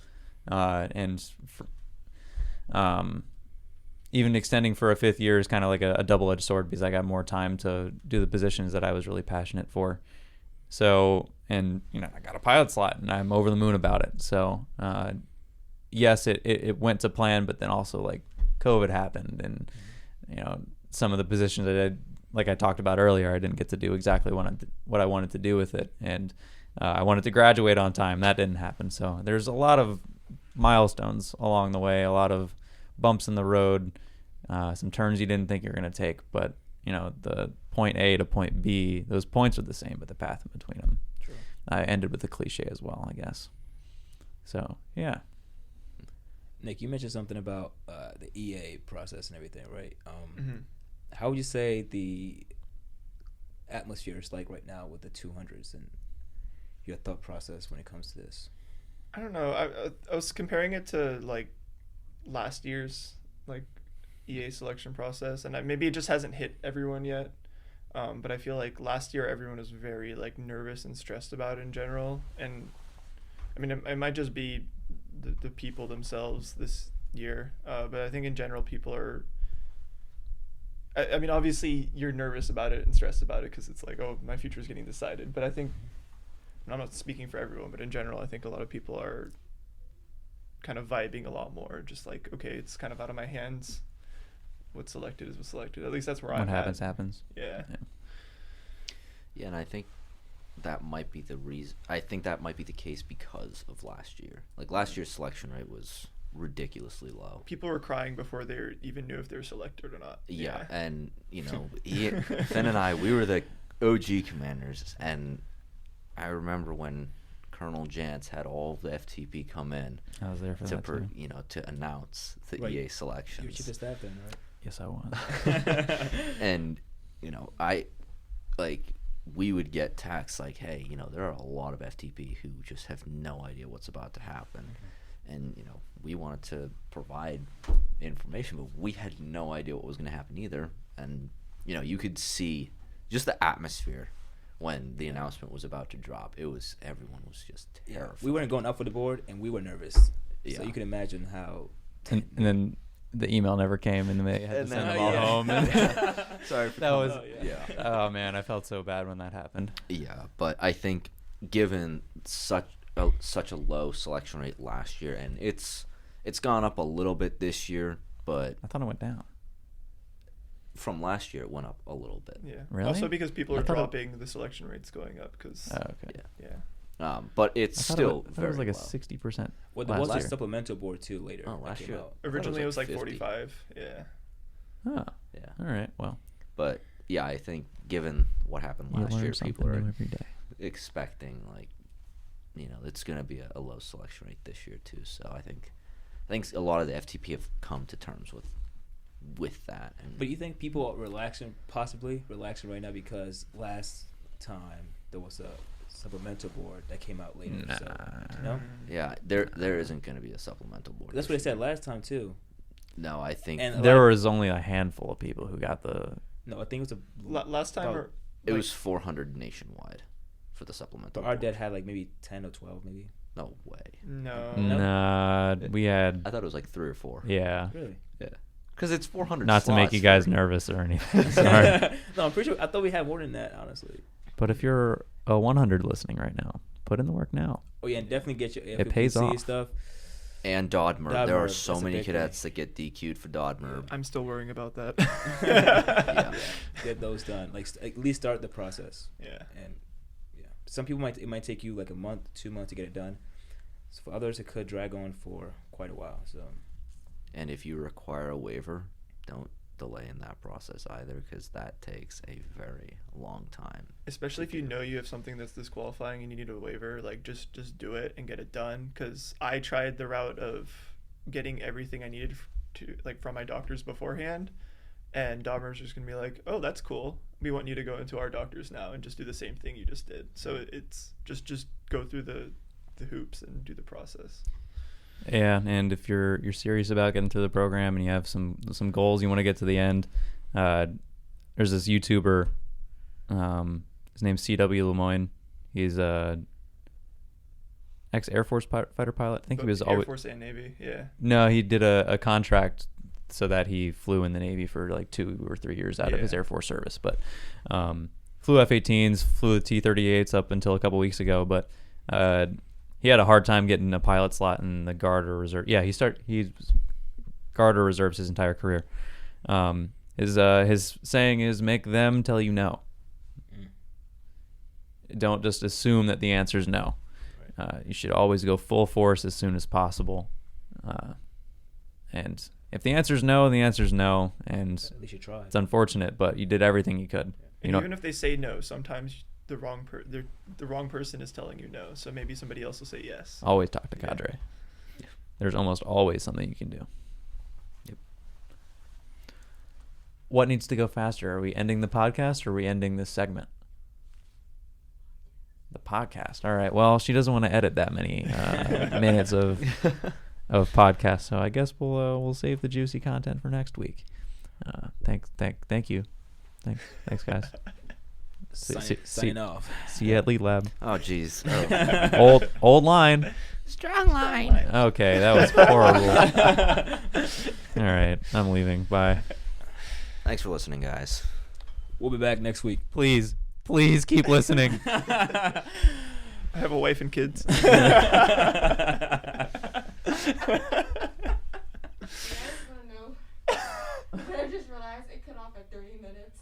A: Even extending for a 5th year is kind of like a double-edged sword, because I got more time to do the positions that I was really passionate for. So, and I got a pilot slot, and I'm over the moon about it. So, yes, it went to plan, but then also COVID happened, and some of the positions I did, like I talked about earlier, I didn't get to do exactly what I wanted to do with it, and I wanted to graduate on time. That didn't happen. So there's a lot of milestones along the way, a lot of bumps in the road, some turns you didn't think you were going to take, but the point A to point B, those points are the same, but the path in between them.
C: True.
A: I ended with a cliche as well, I guess. So yeah.
C: Nick, you mentioned something about the EA process and everything, right?
B: Mm-hmm.
C: How would you say the atmosphere is like right now with the 200s and your thought process when it comes to this?
B: I don't know. I was comparing it to last year's EA selection process, and maybe it just hasn't hit everyone yet. But I feel like last year everyone was very nervous and stressed about it in general, and I mean it might just be the people themselves this year, but I think in general people are. I mean, obviously you're nervous about it and stressed about it because it's oh, my future is getting decided. But I think, and I'm not speaking for everyone, but in general, I think a lot of people are kind of vibing a lot more. Just okay, it's kind of out of my hands. What's selected is what's selected. At least that's where I'm at.
A: What happens, happens.
B: Yeah.
D: Yeah, and I think that might be the reason. I think that might be the case because of last year. Like last year's selection rate was ridiculously low.
B: People were crying before they even knew if they were selected or not.
D: Yeah, and Finn and I, we were the OG commanders, and I remember when Colonel Jantz had all the FTP come in
A: I was there for that too.
D: to announce the
C: Right.
D: EA
C: You were
D: selections.
C: chief of staff then, right?
A: Yes, I was.
D: And we would get texts like, hey, there are a lot of FTP who just have no idea what's about to happen. And we wanted to provide information, but we had no idea what was going to happen either. And you could see just the atmosphere when the announcement was about to drop. Everyone was just terrified.
C: We weren't going up for the board, and we were nervous.
D: Yeah.
C: So you can imagine how.
A: And then the email never came, and they had to
D: And
A: send
D: then-
A: them all
C: yeah.
A: home. And
D: Sorry for
A: that was.
C: Oh, yeah.
A: Oh man, I felt so bad when that happened.
D: Yeah, but I think given such a low selection rate last year, and it's gone up a little bit this year, but
A: I thought it went down.
D: from last year it went up a little bit.
B: Yeah.
A: Really?
B: Also because people
A: I
B: are
A: thought it-
B: dropping, the selection rate's going up because
A: Oh, okay.
D: Yeah.
B: yeah.
D: But it's
A: I thought
D: still
A: it
D: very
A: was like a
D: low.
A: 60%.
C: Well, there
A: last
C: was a
A: year.
C: supplemental board too later.
D: Oh,
C: that
D: last
C: came
D: year.
C: out.
B: Originally it was like
D: 50.
B: 45. Yeah.
A: Oh,
D: Yeah,
A: all right. Well,
D: but yeah, I think given what happened
A: you
D: last
A: learn
D: year,
A: something
D: people are
A: new every day.
D: expecting it's going to be a low selection rate this year too. So I think a lot of the FTP have come to terms with that. And
C: But you think people are possibly relaxing right now because last time there was a supplemental board that came out later. So, no?
D: yeah, there isn't going to be a supplemental board.
C: That's
D: this
C: what they said
D: year.
C: last time too.
D: No, I think
C: And
A: There was only a handful of people who got the.
C: No, I think it was
B: Last time,
C: about-
D: it was 400 nationwide for the supplemental.
C: But our
D: board.
C: dad had like maybe 10 or 12 maybe.
D: No way.
B: No.
A: Nah, we had.
D: I thought it was like 3 or 4.
A: Yeah.
C: Really?
D: Yeah. Because it's 400.
A: Not to make you
D: slots
A: guys
D: for-
A: nervous or anything. Sorry.
C: No, I'm pretty sure. I thought we had more than that, honestly.
A: But if you're a 100 listening right now, put in the work now.
C: Oh yeah, and definitely get your
A: It pays
C: FFPC
A: off.
C: stuff.
D: And Dodmer. There are
C: Dodmer,
D: so
C: that's a
D: many
C: big
D: cadets that get DQ'd for Dodmer.
B: I'm still worrying about that.
D: Yeah.
C: Get those done. Like at least start the process.
B: Yeah.
C: And yeah, some people it might take you like a month, 2 months to get it done. So for others, it could drag on for quite a while. So
D: And if you require a waiver, don't delay in that process either, because that takes a very long time.
B: Especially if you know you have something that's disqualifying and you need a waiver, like just do it and get it done. Because I tried the route of getting everything I needed to from my doctors beforehand, and Dahmer's just gonna be like, "Oh, that's cool. We want you to go into our doctors now and just do the same thing you just did." So it's just go through the hoops and do the process.
A: Yeah, and if you're serious about getting through the program and you have some goals you want to get to the end, there's this YouTuber. His name's C.W. Lemoyne. He's a ex-Air Force fighter pilot. I think he was
B: Air
A: always.
B: Force and Navy. Yeah.
A: No, he did a contract so that he flew in the Navy for like 2 or 3 years out of his
B: Yeah.
A: Air Force service. But flew F-18s, flew the T-38s up until a couple weeks ago. But he had a hard time getting a pilot slot in the Guard or Reserve. Yeah, he's Guard or Reserves his entire career. His saying is, make them tell you no. Don't just assume that the answer is no. You should always go full force as soon as possible. And if the answer is no, the answer is no. And
C: at least you tried.
A: it's unfortunate, but you did everything you could.
B: And even if they say no, sometimes the wrong person is telling you no. So maybe somebody else will say yes.
A: Always talk to
B: Yeah.
A: cadre. There's almost always something you can do.
D: Yep.
A: What needs to go faster? Are we ending the podcast or are we ending this segment? The podcast. All right. Well, she doesn't want to edit that many minutes of podcast, so I guess we'll save the juicy content for next week. Thank you. Thanks, guys.
C: Sign off.
A: See you at Lead Lab.
D: Oh, jeez. Oh.
A: Old line.
E: Strong line.
A: Okay, that was horrible. All right, I'm leaving. Bye.
D: Thanks for listening, guys.
C: We'll be back next week.
A: Please keep listening.
B: I have a wife and kids.
E: You guys wanna know? I just realized it cut off at 30 minutes.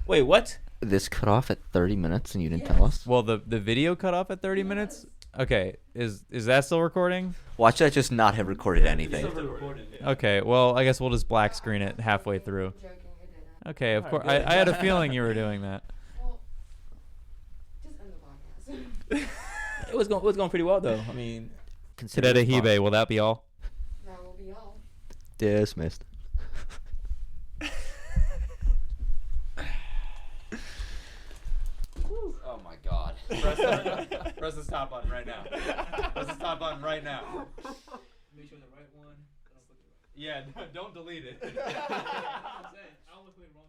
C: Wait, what?
D: this cut off at 30 minutes and you didn't tell us?
A: Well, the video cut off at 30 minutes. Okay, is that still recording?
D: Watch that just not have recorded anything.
A: Okay, well I guess we'll just black screen it halfway through.
E: I'm joking, I didn't.
A: Okay, of course.
C: good.
A: I had a feeling you were doing that.
E: Well, just end the podcast.
C: It was going pretty well though. I mean,
D: Consider
A: Today
D: it fun.
A: Hibe, will that be all?
E: That will be all.
D: Dismissed. Oh my god.
A: Press the stop button right now. Press the stop button right now.
C: make sure the right one.
A: Yeah, don't delete it.
C: I'm saying, I don't look wrong.